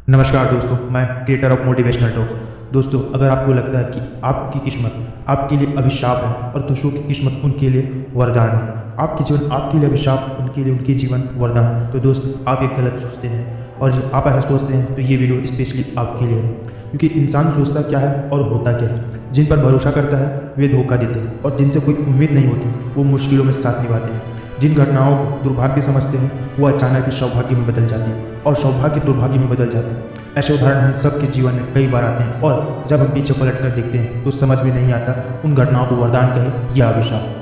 नमस्कार दोस्तों, मैं क्रिएटर ऑफ मोटिवेशनल टॉक्स। दोस्तों, अगर आपको लगता है कि आपकी किस्मत आपके लिए अभिशाप है और दूसरों की किस्मत उनके लिए वरदान है, आपकी जीवन आपके लिए अभिशाप, उनके लिए उनकी जीवन वरदान, तो दोस्त आप एक गलत सोचते हैं। और आप ऐसा सोचते हैं तो ये वीडियो स्पेशली आपके लिए है, क्योंकि इंसान सोचता क्या है और होता क्या है। जिन पर भरोसा करता है वे धोखा देते हैं, और जिनसे कोई उम्मीद नहीं होती वो मुश्किलों में साथ निभाते हैं। जिन घटनाओं को दुर्भाग्य समझते हैं वो अचानक ही सौभाग्य में बदल जाते हैं, और सौभाग्य दुर्भाग्य में बदल जाते हैं। ऐसे उदाहरण हम सबके जीवन में कई बार आते हैं, और जब हम पीछे पलट कर देखते हैं तो समझ में नहीं आता उन घटनाओं को वरदान कहे या अभिशाप।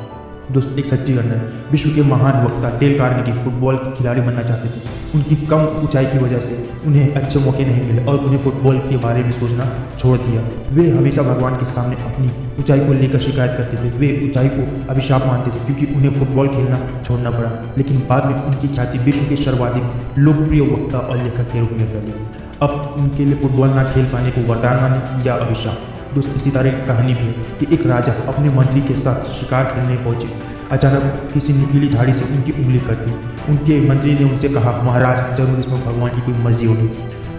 दोस्तों, एक सच्ची घटना है। विश्व के महान वक्ता डेल कार्नेगी फुटबॉल के खिलाड़ी बनना चाहते थे। उनकी कम ऊंचाई की वजह से उन्हें अच्छे मौके नहीं मिले और उन्हें फुटबॉल के बारे में सोचना छोड़ दिया। वे हमेशा भगवान के सामने अपनी ऊंचाई को लेकर शिकायत करते थे। वे ऊंचाई को अभिशाप मानते थे क्योंकि उन्हें फुटबॉल खेलना छोड़ना पड़ा। लेकिन बाद में उनकी ख्याति विश्व के सर्वाधिक लोकप्रिय वक्ता और लेखक के रूप में फैली। अब उनके लिए फुटबॉल ना खेल पाने को वरदान माने या अभिशाप। दोस्तों, इसी तरह एक कहानी भी है कि एक राजा अपने मंत्री के साथ शिकार खेलने पहुंचे। अचानक किसी नुकीली झाड़ी से उनकी उंगली कट गई। उनके मंत्री ने उनसे कहा, महाराज, जरूर इसमें भगवान की कोई मर्जी होगी।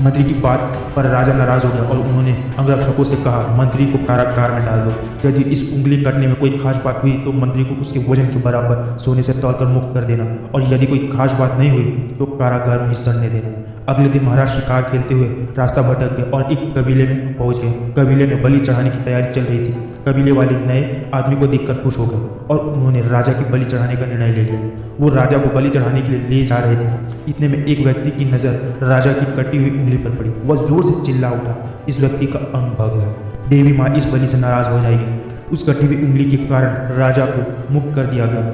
मंत्री की बात पर राजा नाराज हो गया और उन्होंने अंगरक्षकों से कहा, मंत्री को कारागार में डाल दो। यदि इस उंगली कटने में कोई खास बात हुई तो मंत्री को उसके वजन के बराबर सोने से तौलकर मुक्त कर देना, और यदि कोई खास बात नहीं हुई तो कारागार में ही सड़ने देना। अगले दिन महाराज शिकार खेलते हुए रास्ता भटक गए और एक कबीले में पहुंच गए। कबीले में बलि चढ़ाने की तैयारी चल रही थी। कबीले वाले नए आदमी को देखकर खुश हो गए और उन्होंने राजा की बलि चढ़ाने का निर्णय ले लिया। वो राजा को बलि चढ़ाने के लिए ले जा रहे थे। इतने में एक व्यक्ति की नज़र राजा की कटी हुई उंगली पर पड़ी। वह जोर से चिल्ला उठा, इस व्यक्ति का अंग भंग है, देवी माँ इस बलि से नाराज हो जाएगी। उस कटी हुई उंगली के कारण राजा को मुक्त कर दिया गया।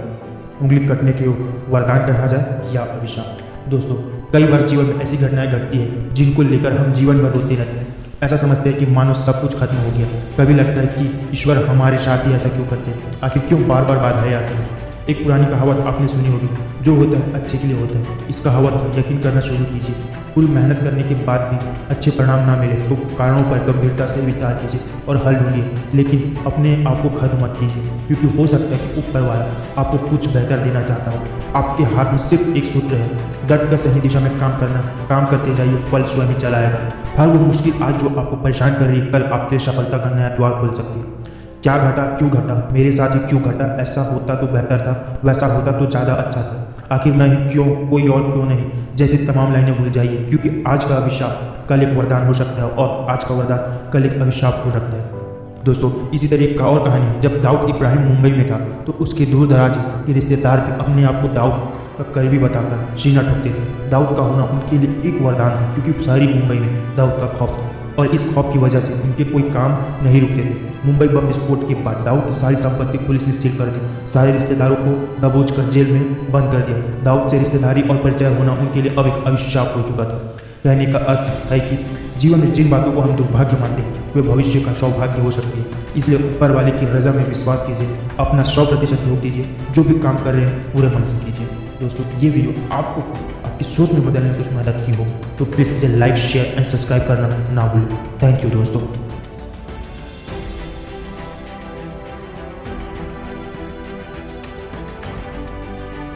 उंगली कटने के वरदान कहा जाए या अभिशाप। दोस्तों, कई बार जीवन में ऐसी घटनाएं घटती है जिनको लेकर हम जीवन भर रोते रहते हैं। ऐसा समझते हैं कि मानो सब कुछ खत्म हो गया। कभी लगता है कि ईश्वर हमारे साथ ही ऐसा क्यों करते हैं, आखिर क्यों बार बार बाधाएं आती हैं। एक पुरानी कहावत आपने सुनी होगी, जो होता है अच्छे के लिए होता है। इस कहावत पर यकीन करना शुरू कीजिए। पूरी मेहनत करने के बाद भी अच्छे परिणाम ना मिले तो कारणों पर गंभीरता से विचार कीजिए और हल ढूंढिए, लेकिन अपने आप को खत्म मत कीजिए, क्योंकि हो सकता है कि ऊपर वाला आपको कुछ बेहतर देना चाहता हो। आपके हाथ में सिर्फ एक सूत्र है, डट कर सही दिशा में काम करना। काम करते जाइए, फल स्वयं ही चला आएगा। हर वो मुश्किल आज जो आपको परेशान कर रही है, कल आपके सफलता का नया द्वार खोल सकती है। क्या घटा, क्यों घटा, मेरे साथ ही क्यों घटा, ऐसा होता तो बेहतर था, वैसा होता तो ज़्यादा अच्छा था, आखिर मैं ही क्यों, कोई और क्यों नहीं, जैसे तमाम लाइनें भूल जाइए, क्योंकि आज का अभिशाप कल एक वरदान हो सकता है और आज का वरदान कल एक अभिशाप हो सकता है। दोस्तों, इसी तरह एक और कहानी है। जब दाऊद इब्राहिम मुंबई में था तो उसके दूर दराज के रिश्तेदार भी अपने आप को दाऊद का करीबी बताकर सीना ठोकते थे। दाऊद का होना उनके लिए एक वरदान था, क्योंकि सारी मुंबई में दाऊद का खौफ था, और इस खौफ की वजह से उनके कोई काम नहीं रुकते थे। मुंबई बम विस्फोट के बाद दाऊद की सारी संपत्ति पुलिस ने सील कर दी। सारे रिश्तेदारों को दबोच कर जेल में बंद कर दिया। दाऊद से रिश्तेदारी और परिचय होना उनके लिए अब एक अभिशाप हो चुका था। कहने का अर्थ है कि जीवन में जिन बातों को हम दुर्भाग्य मानते हैं वे भविष्य का सौभाग्य हो सकती है। इसलिए ऊपर वाले की रजा में विश्वास कीजिए, अपना 100% झोंक दीजिए, जो भी काम कर रहे हैं पूरे मन से कीजिए। दोस्तों, ये वीडियो आपको आपकी सोच में बदलने में कुछ मदद की हो तो प्लीज़ इसे लाइक, शेयर एंड सब्सक्राइब करना ना भूलें। थैंक यू दोस्तों।